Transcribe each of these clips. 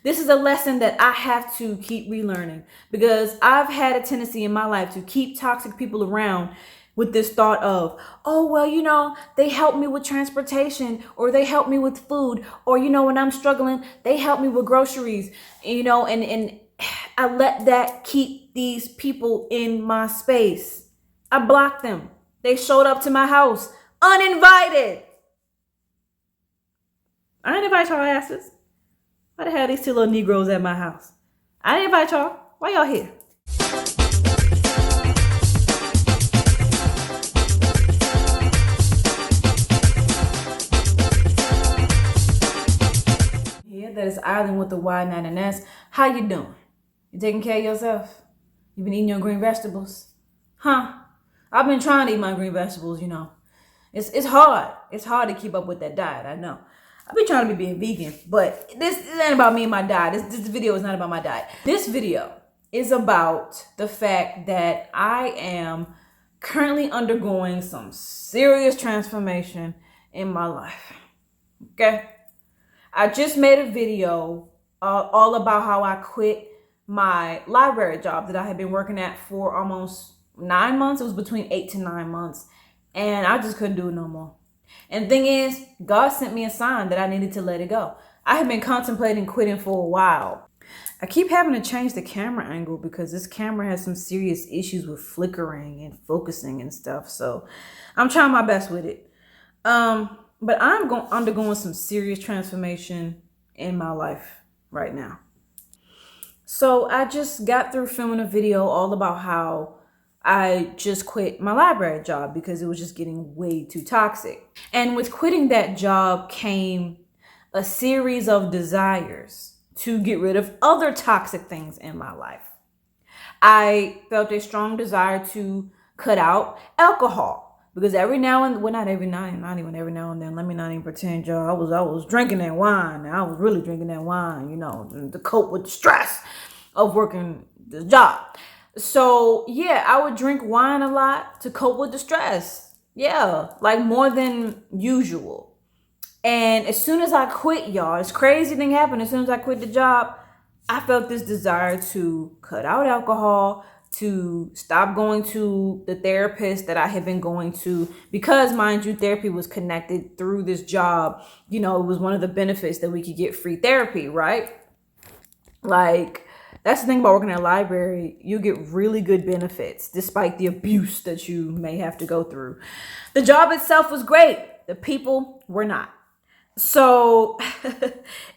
This is a lesson that I have to keep relearning, because I've had a tendency in my life to keep toxic people around with this thought of, oh, well, they help me with transportation, or they help me with food, or, when I'm struggling, they help me with groceries, and I let that keep these people in my space. I blocked them. They showed up to my house uninvited. I didn't invite y'all asses. Why the hell are these two little Negroes at my house? I didn't invite y'all. Why y'all here? Yeah, that is Island with the Y9S. How you doing? You taking care of yourself? You been eating your green vegetables? Huh? I've been trying to eat my green vegetables, It's hard. It's hard to keep up with that diet, I know. I've been trying to be being vegan, but this ain't about me and my diet. This video is not about my diet. This video is about the fact that I am currently undergoing some serious transformation in my life. Okay? I just made a video all about how I quit my library job that I had been working at for almost 9 months. It was between 8 to 9 months. And I just couldn't do it no more. And the thing is, God sent me a sign that I needed to let it go. I have been contemplating quitting for a while. I keep having to change the camera angle because this camera has some serious issues with flickering and focusing and stuff. So I'm trying my best with it. But I'm undergoing some serious transformation in my life right now. So I just got through filming a video all about how I just quit my library job because it was just getting way too toxic. And with quitting that job came a series of desires to get rid of other toxic things in my life. I felt a strong desire to cut out alcohol because every now and well, not even every now and then. Let me not even pretend, y'all. I was drinking that wine. I was really drinking that wine, to cope with the stress of working this job. So yeah, I would drink wine a lot to cope with the stress. Yeah, like more than usual. And as soon as I quit, y'all, this crazy thing happened. As soon as I quit the job, I felt this desire to cut out alcohol, to stop going to the therapist that I had been going to, because mind you, therapy was connected through this job. It was one of the benefits that we could get free therapy, right? Like, that's the thing about working at a library. You get really good benefits despite the abuse that you may have to go through. The job itself was great. The people were not. So,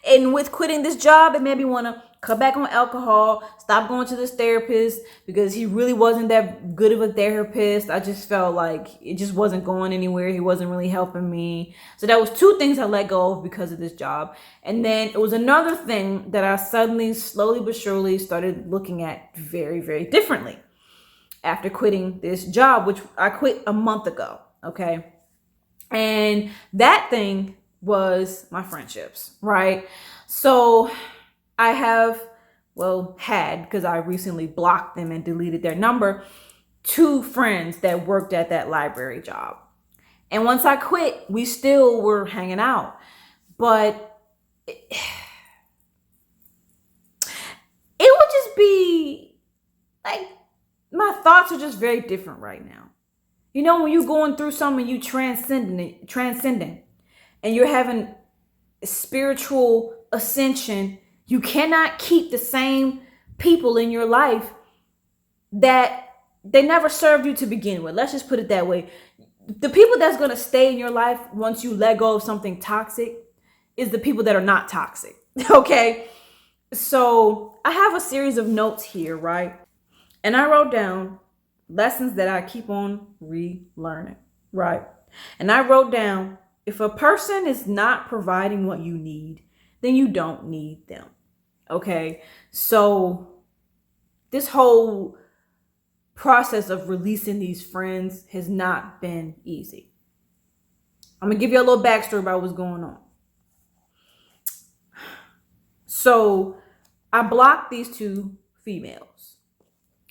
and with quitting this job, it made me want to cut back on alcohol, stop going to this therapist because he really wasn't that good of a therapist. I just felt like it just wasn't going anywhere. He wasn't really helping me. So that was 2 things I let go of because of this job. And then it was another thing that I suddenly, slowly but surely started looking at very, very differently after quitting this job, which I quit a month ago. Okay. And that thing was my friendships, right? So I have, had, because I recently blocked them and deleted their number, 2 friends that worked at that library job. And once I quit, we still were hanging out. But it would just be like, my thoughts are just very different right now. When you're going through something, you transcending, and you're having a spiritual ascension, you cannot keep the same people in your life that they never served you to begin with. Let's just put it that way. The people that's going to stay in your life once you let go of something toxic is the people that are not toxic. Okay. So I have a series of notes here, right? And I wrote down lessons that I keep on relearning, right? And I wrote down, if a person is not providing what you need, then you don't need them. Okay. So this whole process of releasing these friends has not been easy. I'm going to give you a little backstory about what's going on. So I blocked these 2 females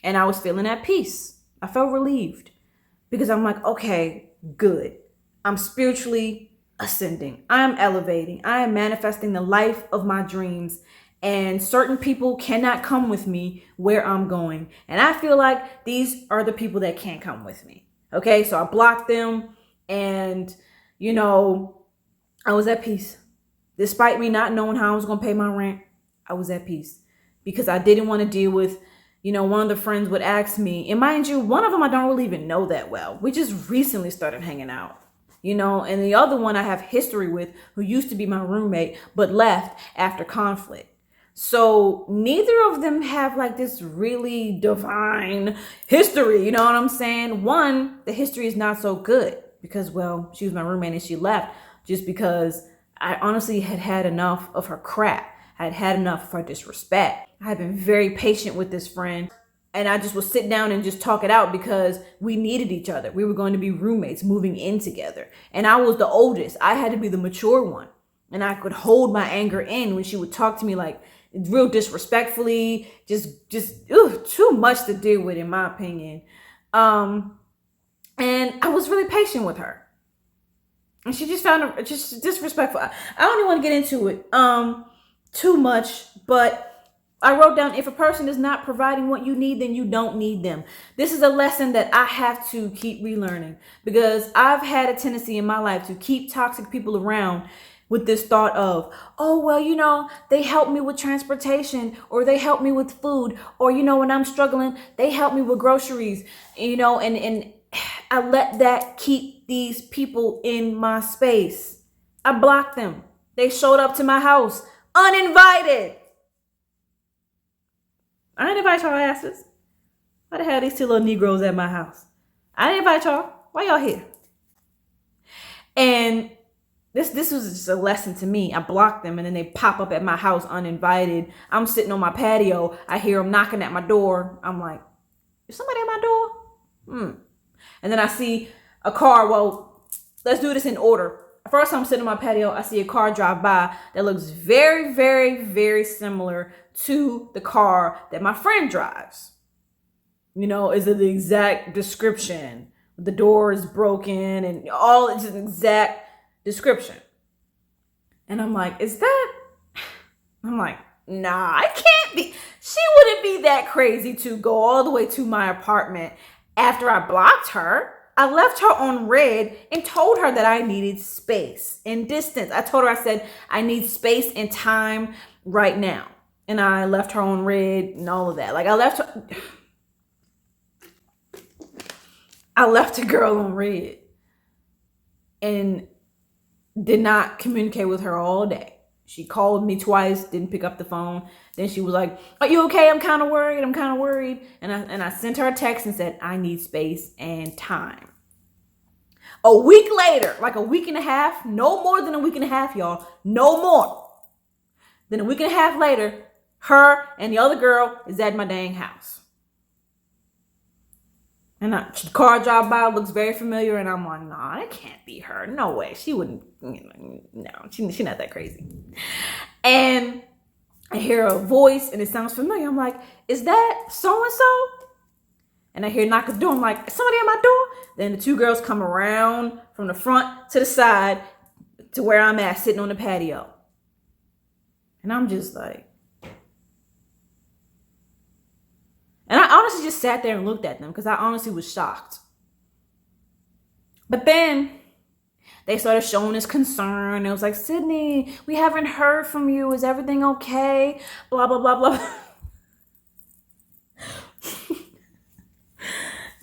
and I was feeling at peace. I felt relieved because I'm like, okay, good. I'm spiritually ascending. I am elevating. I am manifesting the life of my dreams. And certain people cannot come with me where I'm going. And I feel like these are the people that can't come with me. Okay, so I blocked them, and I was at peace. Despite me not knowing how I was going to pay my rent, I was at peace because I didn't want to deal with, one of the friends would ask me, and mind you, one of them I don't really even know that well. We just recently started hanging out. And the other one I have history with, who used to be my roommate but left after conflict. So neither of them have like this really divine history. You know what I'm saying? One, the history is not so good because, well, she was my roommate and she left just because I honestly had had enough of her crap. I had had enough of her disrespect. I had been very patient with this friend, and I just would sit down and just talk it out because we needed each other. We were going to be roommates moving in together. And I was the oldest. I had to be the mature one. And I could hold my anger in when she would talk to me like real disrespectfully, just too much to deal with, in my opinion. And I was really patient with her. And she just found it just disrespectful. I don't even want to get into it too much, but I wrote down, if a person is not providing what you need, then you don't need them. This is a lesson that I have to keep relearning because I've had a tendency in my life to keep toxic people around with this thought of, oh, well, they help me with transportation, or they help me with food, or, when I'm struggling, they help me with groceries, and I let that keep these people in my space. I blocked them. They showed up to my house uninvited. I didn't invite y'all asses. Why the hell are these two little Negroes at my house? I didn't invite y'all. Why y'all here? And this was just a lesson to me. I blocked them, and then they pop up at my house uninvited. I'm sitting on my patio. I hear them knocking at my door. I'm like, is somebody at my door? And then I see a car. Well, let's do this in order. First, I'm sitting on my patio. I see a car drive by that looks very, very, very similar to the car that my friend drives. Is it the exact description? The door is broken and all, it's an exact description. And I'm like, nah, I can't be. She wouldn't be that crazy to go all the way to my apartment after I blocked her. I left her on red and told her that I needed space and distance. I told her, I said, I need space and time right now. And I left her on red and all of that. Like I left the girl on red and did not communicate with her all day. She called me twice, didn't pick up the phone. Then she was like, are you okay? I'm kind of worried. And I sent her a text and said, I need space and time. A week later, like a week and a half, no more than a week and a half, y'all. No more than a week and a half later, her and the other girl is at my dang house. And the car drive by, looks very familiar. And I'm like, nah, that can't be her. No way. She wouldn't, no, she's not that crazy. And I hear a voice and it sounds familiar. I'm like, is that so-and-so? And I hear knock at the door. I'm like, is somebody at my door? Then the two girls come around from the front to the side to where I'm at, sitting on the patio. And I'm just like, and I honestly just sat there and looked at them because I honestly was shocked. But then they started showing this concern. It was like, Sydney, we haven't heard from you. Is everything okay? Blah, blah, blah, blah.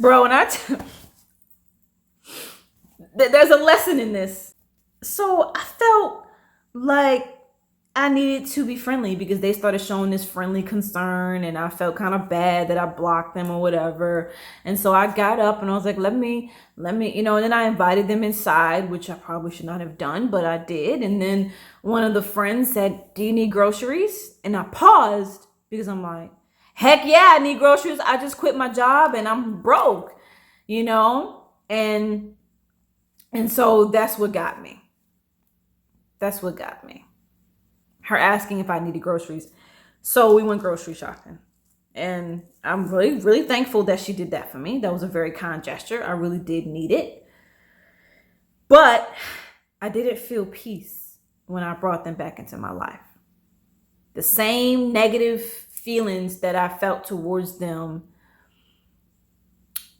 Bro, and there's a lesson in this. So I felt like I needed to be friendly because they started showing this friendly concern, and I felt kind of bad that I blocked them or whatever. And so I got up and I was like, let me, and then I invited them inside, which I probably should not have done, but I did. And then one of the friends said, do you need groceries? And I paused because I'm like, heck yeah, I need groceries. I just quit my job and I'm broke, and so that's what got me. Her asking if I needed groceries. So we went grocery shopping. And I'm really, really thankful that she did that for me. That was a very kind gesture. I really did need it. But I didn't feel peace when I brought them back into my life. The same negative feelings that I felt towards them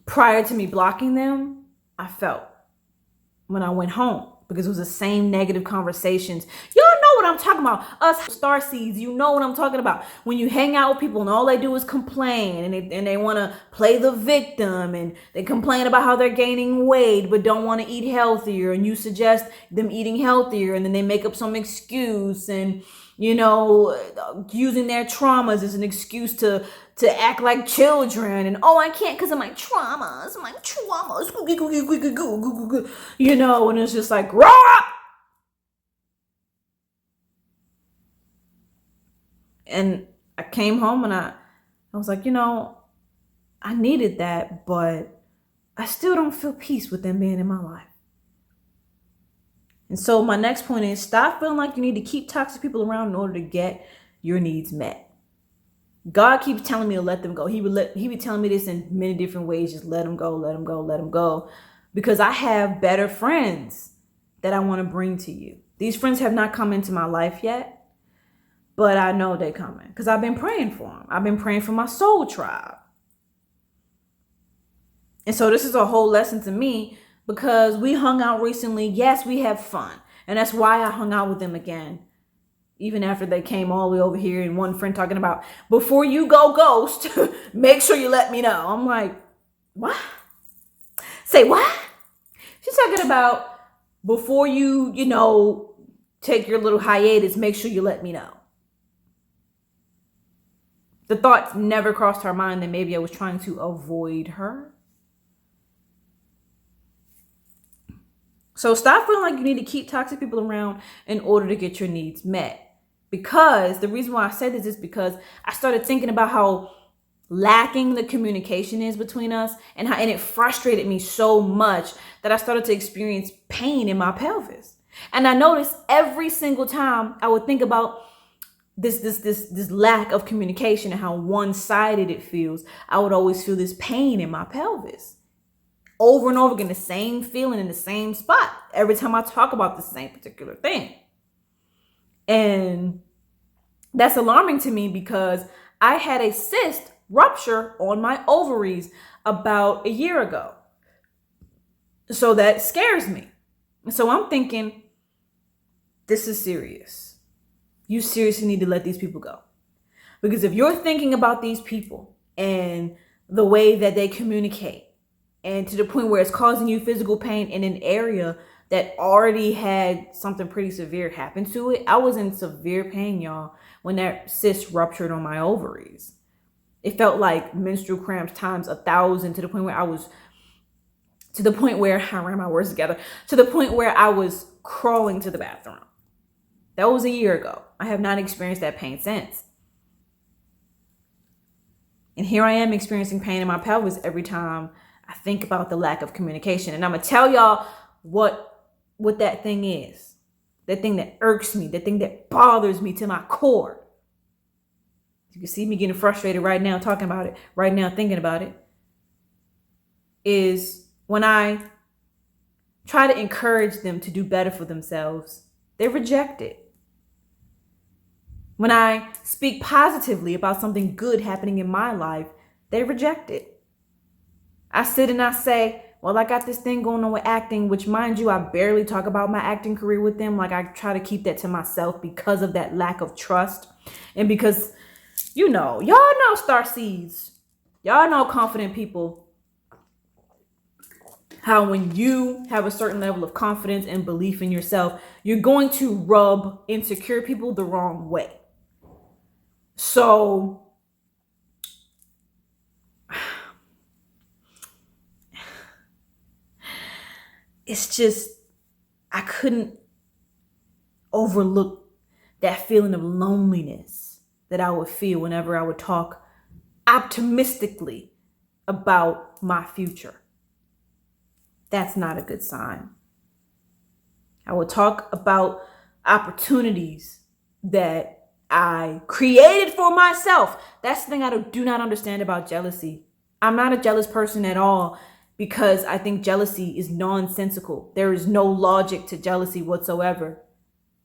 prior to me blocking them, I felt when I went home, because it was the same negative conversations. Y'all know what I'm talking about. Us star seeds, you know what I'm talking about. When you hang out with people and all they do is complain, and they want to play the victim, and they complain about how they're gaining weight but don't want to eat healthier, and you suggest them eating healthier, and then they make up some excuse, and using their traumas as an excuse to act like children, and I can't because of my traumas, and it's just like, grow up. And I came home and I was like, I needed that, but I still don't feel peace with them being in my life. And so my next point is, stop feeling like you need to keep toxic people around in order to get your needs met. God keeps telling me to let them go. He be telling me this in many different ways. Just let them go, let them go, let them go. Because I have better friends that I want to bring to you. These friends have not come into my life yet, but I know they're coming because I've been praying for them. I've been praying for my soul tribe. And so this is a whole lesson to me, because we hung out recently. Yes, we have fun. And that's why I hung out with them again. Even after they came all the way over here, and one friend talking about, before you go ghost, make sure you let me know. I'm like, what? Say what? She's talking about, before you take your little hiatus, make sure you let me know. The thoughts never crossed her mind that maybe I was trying to avoid her. So stop feeling like you need to keep toxic people around in order to get your needs met. Because the reason why I said this is because I started thinking about how lacking the communication is between us, and it frustrated me so much that I started to experience pain in my pelvis. And I noticed every single time I would think about this lack of communication and how one-sided it feels, I would always feel this pain in my pelvis. Over and over again, the same feeling in the same spot every time I talk about the same particular thing. And that's alarming to me, because I had a cyst rupture on my ovaries about a year ago. So that scares me. So I'm thinking, this is serious. You seriously need to let these people go. Because if you're thinking about these people and the way that they communicate, and to the point where it's causing you physical pain in an area that already had something pretty severe happen to it. I was in severe pain, y'all, when that cyst ruptured on my ovaries. It felt like menstrual cramps times 1,000, to the point where I ran my words together, to the point where I was crawling to the bathroom. That was a year ago. I have not experienced that pain since. And here I am experiencing pain in my pelvis every time I think about the lack of communication. And I'm going to tell y'all what that thing is. That thing that irks me. That thing that bothers me to my core. You can see me getting frustrated right now talking about it. Right now thinking about it. Is when I try to encourage them to do better for themselves, they reject it. When I speak positively about something good happening in my life, they reject it. I sit and I say, well, I got this thing going on with acting, which, mind you, I barely talk about my acting career with them. Like, I try to keep that to myself because of that lack of trust. And because, y'all know star seeds. Y'all know confident people. How when you have a certain level of confidence and belief in yourself, you're going to rub insecure people the wrong way. So it's just, I couldn't overlook that feeling of loneliness that I would feel whenever I would talk optimistically about my future. That's not a good sign. I would talk about opportunities that I created for myself. That's the thing I do not understand about jealousy. I'm not a jealous person at all, because I think jealousy is nonsensical. There is no logic to jealousy whatsoever.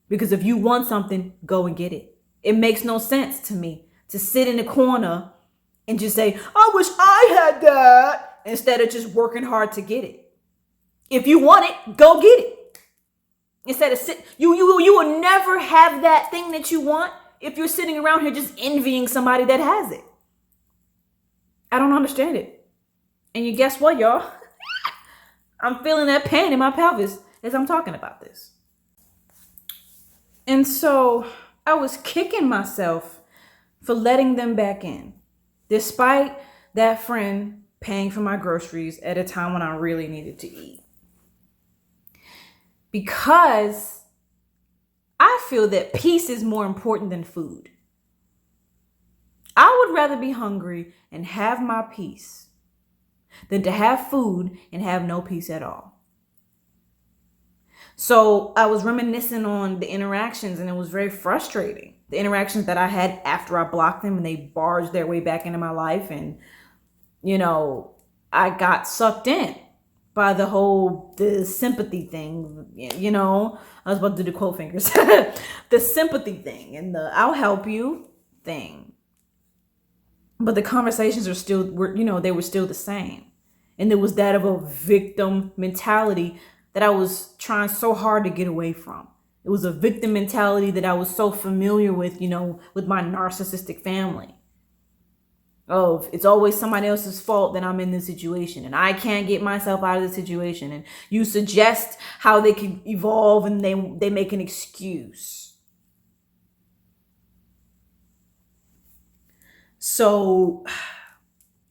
Because if you want something, go and get it. It makes no sense to me to sit in the corner and just say, I wish I had that, instead of just working hard to get it. If you want it, go get it. Instead of you will never have that thing that you want if you're sitting around here just envying somebody that has it. I don't understand it. And you guess what, y'all? I'm feeling that pain in my pelvis as I'm talking about this. And so I was kicking myself for letting them back in, despite that friend paying for my groceries at a time when I really needed to eat. Because I feel that peace is more important than food. I would rather be hungry and have my peace than to have food and have no peace at all. So I was reminiscing on the interactions, and it was very frustrating. The interactions that I had after I blocked them and they barged their way back into my life. And, I got sucked in by the sympathy thing. I was about to do the quote fingers. The sympathy thing and the I'll help you thing. But the conversations they were still the same. And there was that of a victim mentality that I was trying so hard to get away from. It was a victim mentality that I was so familiar with, with my narcissistic family. Oh, it's always somebody else's fault that I'm in this situation and I can't get myself out of the situation. And you suggest how they can evolve and they make an excuse. So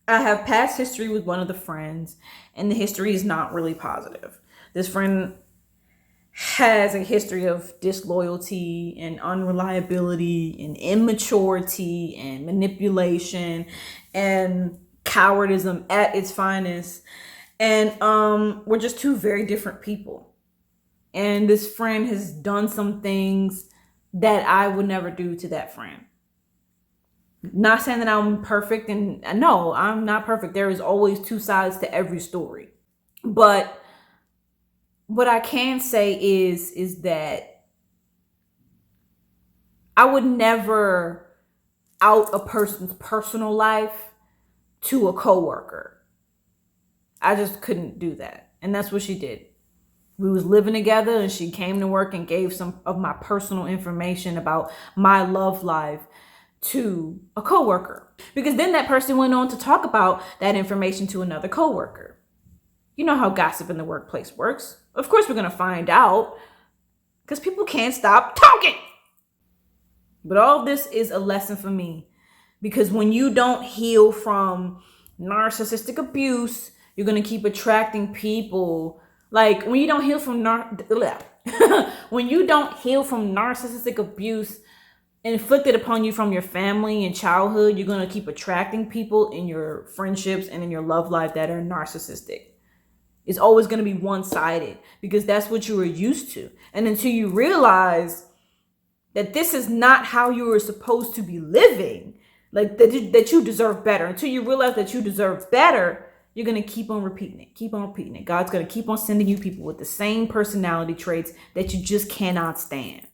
I have past history with one of the friends, and the history is not really positive. This friend has a history of disloyalty and unreliability and immaturity and manipulation and cowardice at its finest. And we're just two very different people. And this friend has done some things that I would never do to that friend. Not saying that I'm perfect, and no, I'm not perfect. There is always two sides to every story. But what I can say is that I would never out a person's personal life to a coworker. I just couldn't do that. And that's what she did. We was living together and she came to work and gave some of my personal information about my love life to a coworker. Because then that person went on to talk about that information to another coworker. You know how gossip in the workplace works. Of course, we're going to find out because people can't stop talking. But all of this is a lesson for me, because when you don't heal from narcissistic abuse, you're going to keep attracting people. Like when you don't heal from when you don't heal from narcissistic abuse inflicted upon you from your family and childhood, you're going to keep attracting people in your friendships and in your love life that are narcissistic. It's always going to be one-sided because that's what you were used to. And until you realize that this is not how you were supposed to be living, like that you deserve better. Until you realize that you deserve better, you're going to keep on repeating it. God's going to keep on sending you people with the same personality traits that you just cannot stand.